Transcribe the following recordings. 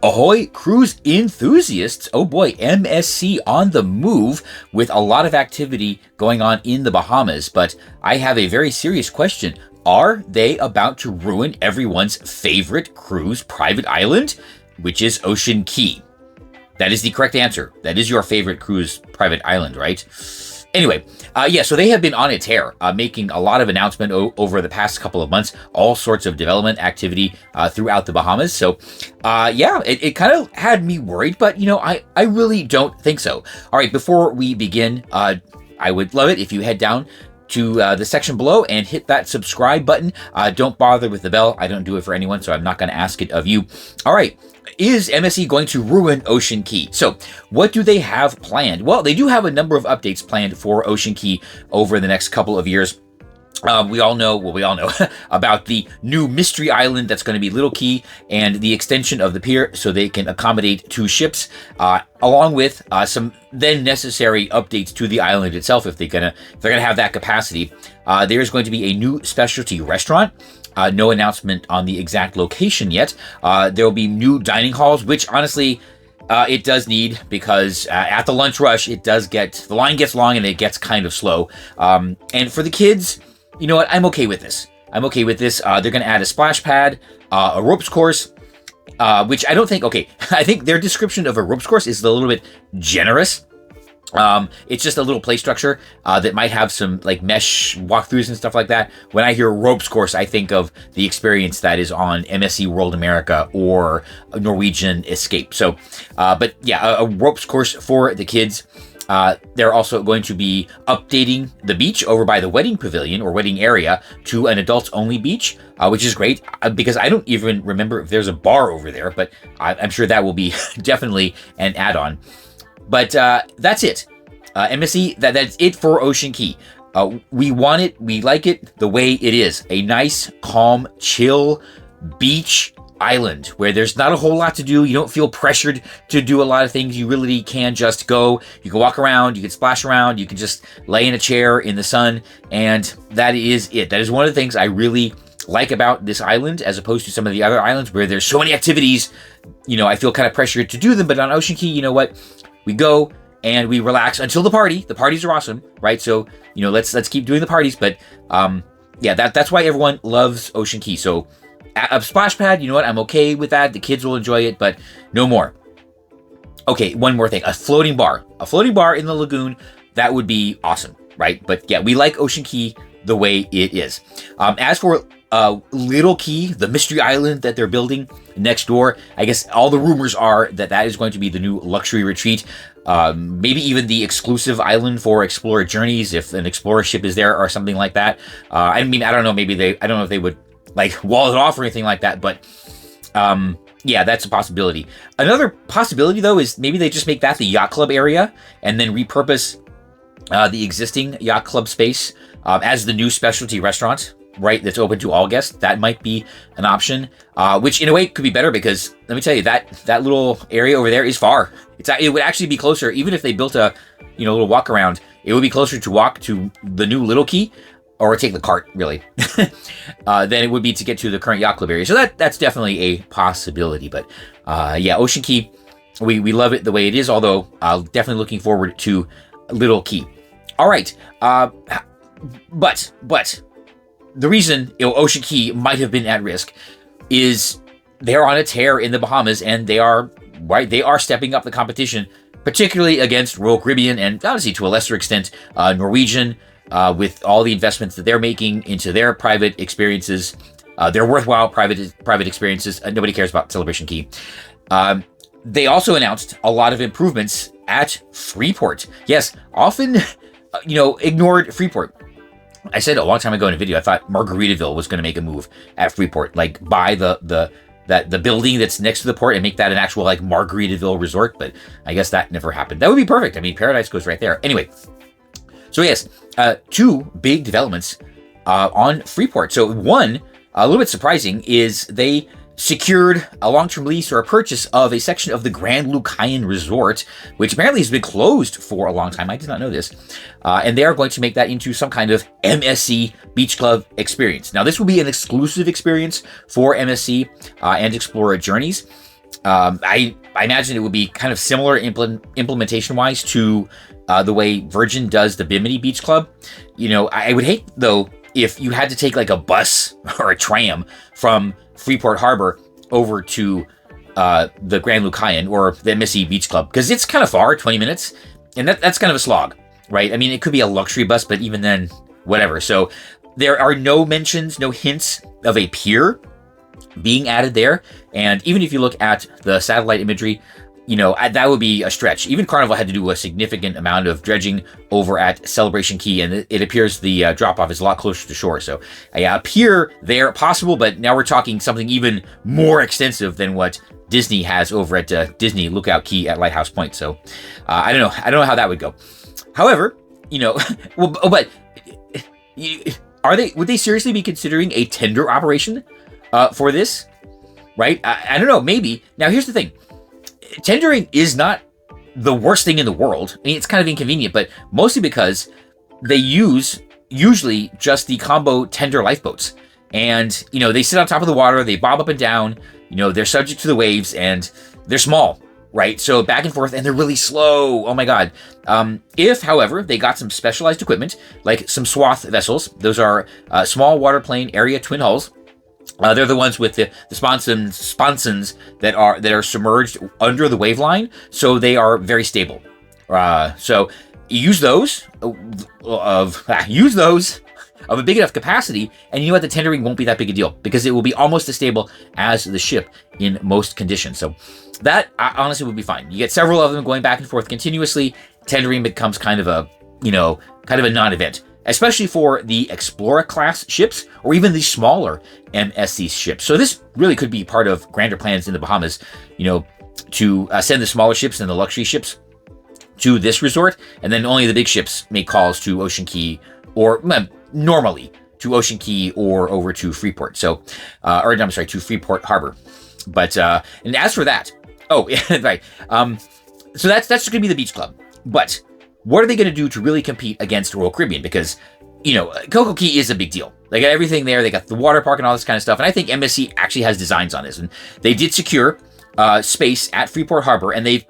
Ahoy cruise enthusiasts, oh boy, MSC on the move with a lot of activity going on in the Bahamas. But I have a very serious question. Are they about to ruin everyone's favorite cruise private island, which is Ocean Cay? That is the correct answer. That is your favorite cruise private island, right? Anyway, so they have been on a tear, making a lot of announcement over the past couple of months, all sorts of development activity throughout the Bahamas. So, it kind of had me worried, but, I really don't think so. All right, before we begin, I would love it if you head down to the section below and hit that subscribe button. Don't bother with the bell. I don't do it for anyone, so I'm not going to ask it of you. All right. Is MSC going to ruin Ocean Cay? So what do they have planned? Well, they do have a number of updates planned for Ocean Cay over the next couple of years. We all know about the new mystery island that's going to be Little Cay and the extension of the pier so they can accommodate 2 ships, along with some then necessary updates to the island itself if they're gonna have that capacity. There's going to be a new specialty restaurant. No announcement on the exact location yet. There will be new dining halls, which honestly, it does need, because at the lunch rush, the line gets long and it gets kind of slow. And for the kids, you know what? I'm okay with this. They're going to add a splash pad, a ropes course, which I don't think, I think their description of a ropes course is a little bit generous. It's just a little play structure that might have some like mesh walkthroughs and stuff like that. When I hear ropes course, I think of the experience that is on MSC World America or Norwegian Escape. So, a ropes course for the kids. They're also going to be updating the beach over by the wedding pavilion or wedding area to an adults-only beach, which is great because I don't even remember if there's a bar over there, but I'm sure that will be definitely an add-on. But that's it. MSC, that's it for Ocean Cay. We want it, we like it the way it is. A nice, calm, chill beach island where there's not a whole lot to do. You don't feel pressured to do a lot of things. You really can just go. You can walk around, you can splash around, you can just lay in a chair in the sun, and that is it. That is one of the things I really like about this island as opposed to some of the other islands where there's so many activities. I feel kind of pressured to do them, but on Ocean Cay, you know what? We go and we relax until the party. The parties are awesome, right? So, let's keep doing the parties. But that's why everyone loves Ocean Cay. So a splash pad, you know what? I'm okay with that. The kids will enjoy it, but no more. Okay, one more thing. A floating bar in the lagoon. That would be awesome, right? But yeah, we like Ocean Cay the way it is. As for Little Cay, the mystery island that they're building next door, I guess all the rumors are that is going to be the new luxury retreat. Maybe even the exclusive island for Explorer Journeys if an Explorer ship is there or something like that. I don't know. I don't know if they would like wall it off or anything like that, but that's a possibility. Another possibility though is maybe they just make that the yacht club area and then repurpose the existing yacht club space as the new specialty restaurant, right? That's open to all guests. That might be an option, which in a way could be better because let me tell you that little area over there is far. It would actually be closer, even if they built a little walk around. It would be closer to walk to the new Little Cay, or take the cart really, than it would be to get to the current yacht club area. So that's definitely a possibility. But Ocean Cay, we love it the way it is. Although definitely looking forward to Little Cay. All right, but the reason Ocean Cay might have been at risk is they're on a tear in the Bahamas, and they are stepping up the competition, particularly against Royal Caribbean and honestly to a lesser extent Norwegian, with all the investments that they're making into their private experiences, their worthwhile private experiences. Nobody cares about Celebration Cay. They also announced a lot of improvements at Freeport. Yes, often ignored Freeport. I said a long time ago in a video, I thought Margaritaville was going to make a move at Freeport, like buy the building that's next to the port and make that an actual like Margaritaville resort, but I guess that never happened. That would be perfect. I mean, Paradise goes right there. Anyway, so yes, 2 big developments on Freeport. So one, a little bit surprising, is they secured a long-term lease or a purchase of a section of the Grand Lucayan Resort, which apparently has been closed for a long time. I did not know this. And they are going to make that into some kind of MSC Beach Club experience. Now, this will be an exclusive experience for MSC and Explorer Journeys. I imagine it would be kind of similar implementation-wise to the way Virgin does the Bimini Beach Club. I would hate, though, if you had to take like a bus or a tram from Freeport Harbor over to the Grand Lucayan or the MSC Beach Club, because it's kind of far, 20 minutes, and that's kind of a slog, right? I mean, it could be a luxury bus, but even then, whatever. So there are no mentions, no hints of a pier being added there. And even if you look at the satellite imagery, that would be a stretch. Even Carnival had to do a significant amount of dredging over at Celebration Key, and it appears the drop-off is a lot closer to shore. So a pier there, possible, but now we're talking something even more extensive than what Disney has over at Disney Lookout Key at Lighthouse Point. So I don't know how that would go. However, would they seriously be considering a tender operation for this? Right? I don't know, maybe. Now, here's the thing. Tendering is not the worst thing in the world. I mean, it's kind of inconvenient, but mostly because they use usually just the combo tender lifeboats. And, they sit on top of the water, they bob up and down, they're subject to the waves, and they're small, right? So back and forth, and they're really slow. Oh my God. If, however, they got some specialized equipment, like some swath vessels, those are small waterplane area twin hulls. They're the ones with the sponsons that are submerged under the waveline, so they are very stable. So use those of a big enough capacity, and you know what? The tendering won't be that big a deal because it will be almost as stable as the ship in most conditions. So that honestly would be fine. You get several of them going back and forth continuously. Tendering becomes kind of a non-event, especially for the Explorer class ships or even the smaller MSC ships. So this really could be part of grander plans in the Bahamas, to send the smaller ships and the luxury ships to this resort, and then only the big ships make calls to Ocean Cay or normally to Ocean Cay or over to Freeport. So, to Freeport Harbor. But and as for that, right. So that's just gonna be the beach club. But what are they going to do to really compete against Royal Caribbean? Because, CocoCay is a big deal. They got everything there. They got the water park and all this kind of stuff. And I think MSC actually has designs on this. And they did secure space at Freeport Harbor, and they've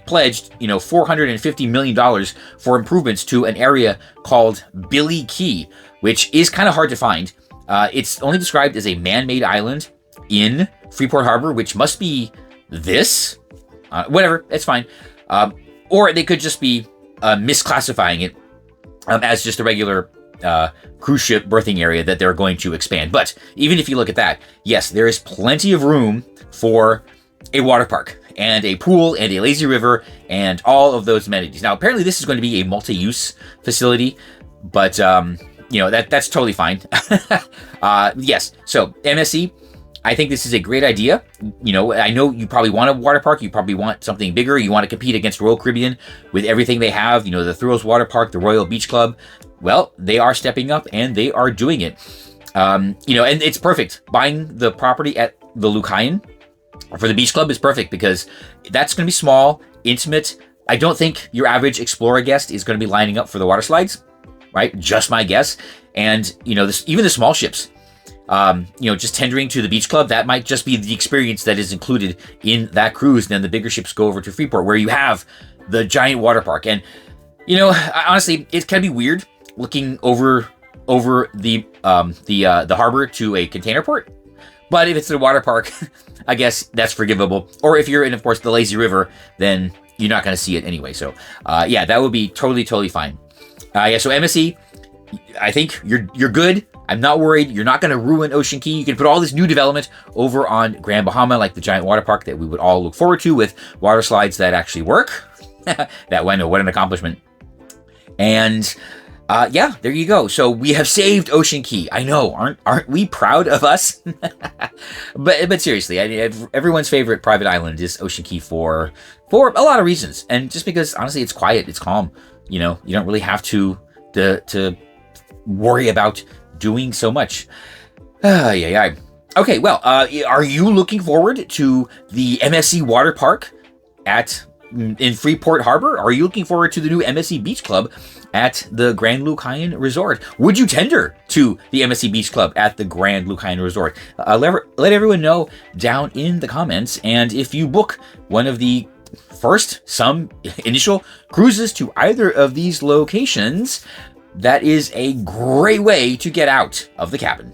pledged, $450 million for improvements to an area called Billy Key, which is kind of hard to find. It's only described as a man-made island in Freeport Harbor, which must be this. Whatever, it's fine. Or they could just be misclassifying it as just a regular cruise ship berthing area that they're going to expand. But even if you look at that, yes, there is plenty of room for a water park and a pool and a lazy river and all of those amenities. Now, apparently this is going to be a multi-use facility, but that's totally fine. Yes, so MSC, I think this is a great idea. I know you probably want a water park. You probably want something bigger. You want to compete against Royal Caribbean with everything they have. The Thrills Water Park, the Royal Beach Club. Well, they are stepping up and they are doing it. And it's perfect. Buying the property at the Lucayan for the Beach Club is perfect because that's going to be small, intimate. I don't think your average Explorer guest is going to be lining up for the water slides, right? Just my guess. And, even the small ships, just tendering to the beach club, that might just be the experience that is included in that cruise. And then the bigger ships go over to Freeport, where you have the giant water park. And, honestly, it can be weird looking over the harbor to a container port. But if it's the water park, I guess that's forgivable. Or if you're in, of course, the lazy river, then you're not going to see it anyway. So, that would be totally fine. So MSC, I think you're good. I'm not worried. You're not going to ruin Ocean Cay. You can put all this new development over on Grand Bahama, like the giant water park that we would all look forward to with water slides that actually work. What an accomplishment. And there you go. So we have saved Ocean Cay. I know, aren't we proud of us? but seriously, everyone's favorite private island is Ocean Cay for a lot of reasons, and just because honestly it's quiet, it's calm. You don't really have to worry about doing so much. Okay, well, are you looking forward to the MSC water park at in Freeport Harbor? Are you looking forward to the new MSC Beach Club at the Grand Lucayan Resort? Would you tender to the MSC Beach Club at the Grand Lucayan Resort? Let everyone know down in the comments. And if you book one of the some initial cruises to either of these locations, that is a great way to get out of the cabin.